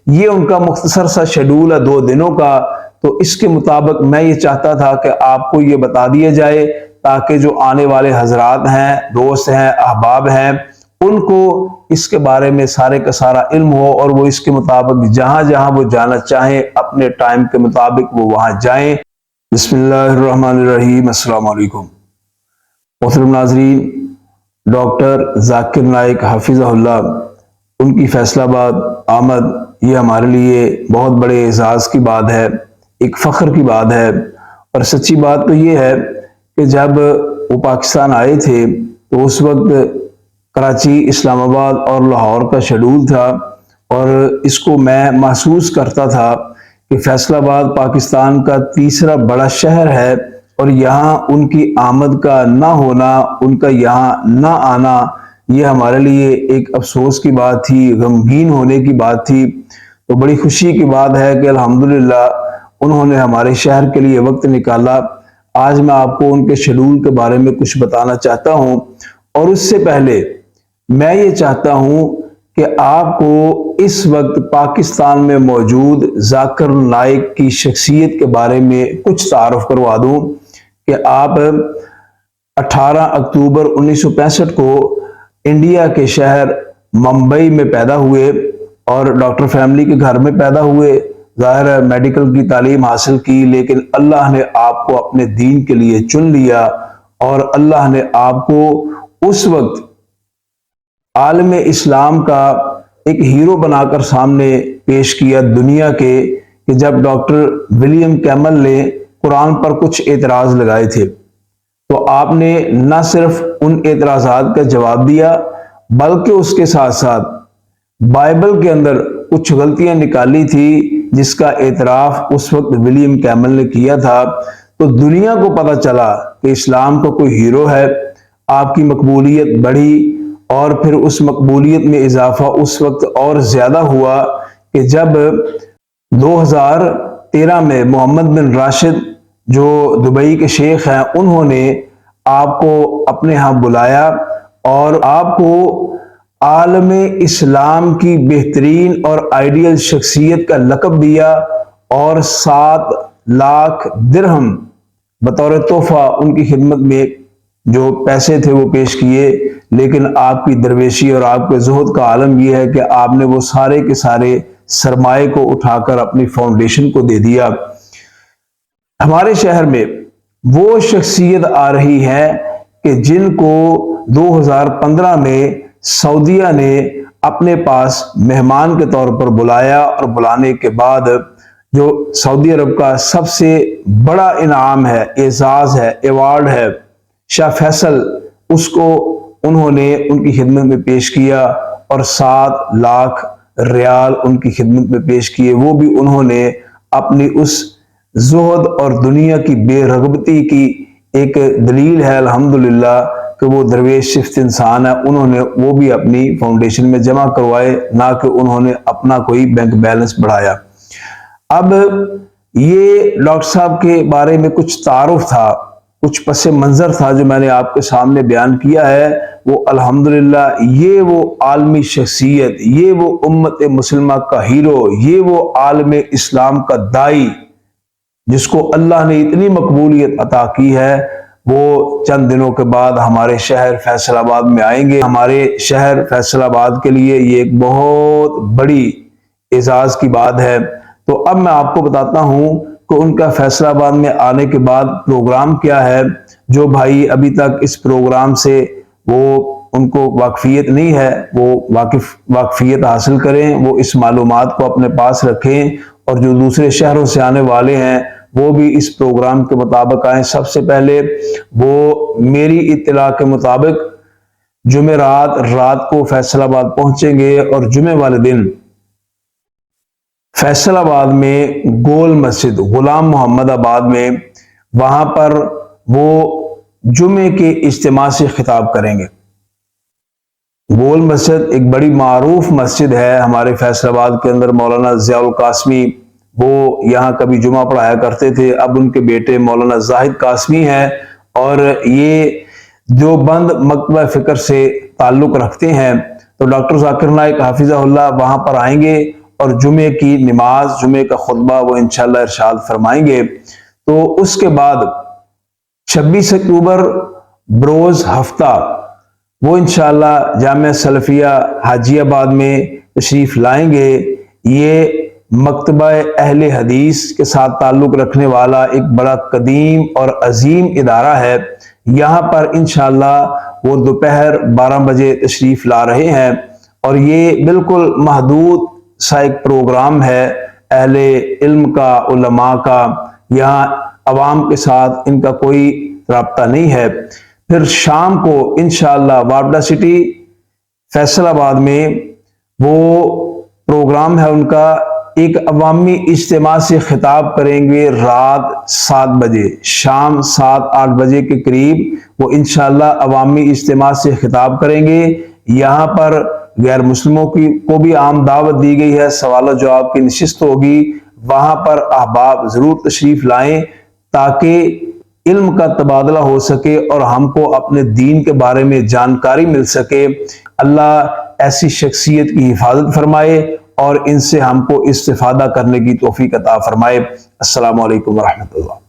یہ ان کا مختصر سا شیڈول ہے 2 دنوں کا، تو اس کے مطابق میں یہ چاہتا تھا کہ آپ کو یہ بتا دیا جائے تاکہ جو آنے والے حضرات ہیں، دوست ہیں، احباب ہیں، ان کو اس کے بارے میں سارے کا سارا علم ہو اور وہ اس کے مطابق جہاں جہاں وہ جانا چاہیں اپنے ٹائم کے مطابق وہ وہاں جائیں۔ بسم اللہ الرحمن الرحیم۔ السلام علیکم محترم ناظرین، ڈاکٹر ذاکر نائک حفظہ اللہ، ان کی فیصلہ آباد آمد یہ ہمارے لیے بہت بڑے اعزاز کی بات ہے، ایک فخر کی بات ہے۔ اور سچی بات تو یہ ہے کہ جب وہ پاکستان آئے تھے تو اس وقت کراچی، اسلام آباد اور لاہور کا شیڈول تھا، اور اس کو میں محسوس کرتا تھا کہ فیصل آباد پاکستان کا تیسرا بڑا شہر ہے، اور یہاں ان کی آمد کا نہ ہونا، ان کا یہاں نہ آنا، یہ ہمارے لیے ایک افسوس کی بات تھی، غمگین ہونے کی بات تھی۔ تو بڑی خوشی کی بات ہے کہ الحمدللہ انہوں نے ہمارے شہر کے لیے وقت نکالا۔ آج میں آپ کو ان کے شیڈول کے بارے میں کچھ بتانا چاہتا ہوں، اور اس سے پہلے میں یہ چاہتا ہوں کہ آپ کو اس وقت پاکستان میں موجود ذاکر نائک کی شخصیت کے بارے میں کچھ تعارف کروا دوں کہ آپ 18 اکتوبر 1965 کو انڈیا کے شہر ممبئی میں پیدا ہوئے، اور ڈاکٹر فیملی کے گھر میں پیدا ہوئے۔ ظاہر ہے میڈیکل کی تعلیم حاصل کی، لیکن اللہ نے آپ کو اپنے دین کے لیے چن لیا، اور اللہ نے آپ کو اس وقت عالم اسلام کا ایک ہیرو بنا کر سامنے پیش کیا دنیا کے، کہ جب ڈاکٹر ولیم کیمل نے قرآن پر کچھ اعتراض لگائے تھے تو آپ نے نہ صرف ان اعتراضات کا جواب دیا، بلکہ اس کے ساتھ ساتھ بائبل کے اندر کچھ غلطیاں نکالی تھی جس کا اعتراف اس وقت ولیم کیمل نے کیا تھا۔ تو دنیا کو پتہ چلا کہ اسلام کا کوئی ہیرو ہے، آپ کی مقبولیت بڑھی، اور پھر اس مقبولیت میں اضافہ اس وقت اور زیادہ ہوا کہ جب 2013 میں محمد بن راشد جو دبئی کے شیخ ہیں، انہوں نے آپ کو اپنے ہاں بلایا اور آپ کو عالم اسلام کی بہترین اور آئیڈیل شخصیت کا لقب دیا، اور 7 لاکھ درہم بطور تحفہ ان کی خدمت میں جو پیسے تھے وہ پیش کیے۔ لیکن آپ کی درویشی اور آپ کے زہد کا عالم یہ ہے کہ آپ نے وہ سارے کے سارے سرمائے کو اٹھا کر اپنی فاؤنڈیشن کو دے دیا۔ ہمارے شہر میں وہ شخصیت آ رہی ہے کہ جن کو 2015 میں سعودیہ نے اپنے پاس مہمان کے طور پر بلایا، اور بلانے کے بعد جو سعودی عرب کا سب سے بڑا انعام ہے، اعزاز ہے، ایوارڈ ہے، شاہ فیصل، اس کو انہوں نے ان کی خدمت میں پیش کیا، اور 7 لاکھ ریال ان کی خدمت میں پیش کیے۔ وہ بھی انہوں نے اپنی اس زہد اور دنیا کی بے رغبتی کی ایک دلیل ہے الحمدللہ کہ وہ درویش صفت انسان ہے، انہوں نے وہ بھی اپنی فاؤنڈیشن میں جمع کروائے، نہ کہ انہوں نے اپنا کوئی بینک بیلنس بڑھایا۔ اب یہ ڈاکٹر صاحب کے بارے میں کچھ تعارف تھا، کچھ پس منظر تھا جو میں نے آپ کے سامنے بیان کیا ہے۔ وہ الحمدللہ یہ وہ عالمی شخصیت، یہ وہ امت مسلمہ کا ہیرو، یہ وہ عالم اسلام کا دائی جس کو اللہ نے اتنی مقبولیت عطا کی ہے، وہ چند دنوں کے بعد ہمارے شہر فیصل آباد میں آئیں گے۔ ہمارے شہر فیصل آباد کے لیے یہ ایک بہت بڑی اعزاز کی بات ہے۔ تو اب میں آپ کو بتاتا ہوں کہ ان کا فیصل آباد میں آنے کے بعد پروگرام کیا ہے۔ جو بھائی ابھی تک اس پروگرام سے وہ ان کو واقفیت نہیں ہے، وہ واقفیت حاصل کریں، وہ اس معلومات کو اپنے پاس رکھیں، اور جو دوسرے شہروں سے آنے والے ہیں وہ بھی اس پروگرام کے مطابق آئیں۔ سب سے پہلے وہ میری اطلاع کے مطابق جمعرات رات کو فیصل آباد پہنچیں گے، اور جمعے والے دن فیصل آباد میں گول مسجد غلام محمد آباد میں وہاں پر وہ جمعے کے اجتماع سے خطاب کریں گے۔ گول مسجد ایک بڑی معروف مسجد ہے ہمارے فیصل آباد کے اندر۔ مولانا ضیاء القاسمی وہ یہاں کبھی جمعہ پڑھایا کرتے تھے، اب ان کے بیٹے مولانا زاہد قاسمی ہیں، اور یہ دیوبند مکتبہ فکر سے تعلق رکھتے ہیں۔ تو ڈاکٹر ذاکر نائک حفظہ اللہ وہاں پر آئیں گے، اور جمعے کی نماز، جمعے کا خطبہ وہ انشاءاللہ ارشاد فرمائیں گے۔ تو اس کے بعد 26 اکتوبر بروز ہفتہ وہ انشاءاللہ جامعہ سلفیہ حاجی آباد میں تشریف لائیں گے۔ یہ مکتبہ اہل حدیث کے ساتھ تعلق رکھنے والا ایک بڑا قدیم اور عظیم ادارہ ہے۔ یہاں پر انشاءاللہ وہ دوپہر 12 بجے تشریف لا رہے ہیں، اور یہ بالکل محدود سا ایک پروگرام ہے اہل علم کا، علماء کا، یہاں عوام کے ساتھ ان کا کوئی رابطہ نہیں ہے۔ پھر شام کو انشاءاللہ وابڈا سٹی فیصل آباد میں وہ پروگرام ہے ان کا، ایک عوامی اجتماع سے خطاب کریں گے رات 7 بجے، شام 7-8 بجے کے قریب وہ انشاءاللہ عوامی اجتماع سے خطاب کریں گے۔ یہاں پر غیر مسلموں کو بھی عام دعوت دی گئی ہے، سوال و جواب کی نشست ہوگی، وہاں پر احباب ضرور تشریف لائیں تاکہ علم کا تبادلہ ہو سکے اور ہم کو اپنے دین کے بارے میں جانکاری مل سکے۔ اللہ ایسی شخصیت کی حفاظت فرمائے اور ان سے ہم کو استفادہ کرنے کی توفیق عطا فرمائے۔ السلام علیکم ورحمۃ اللہ۔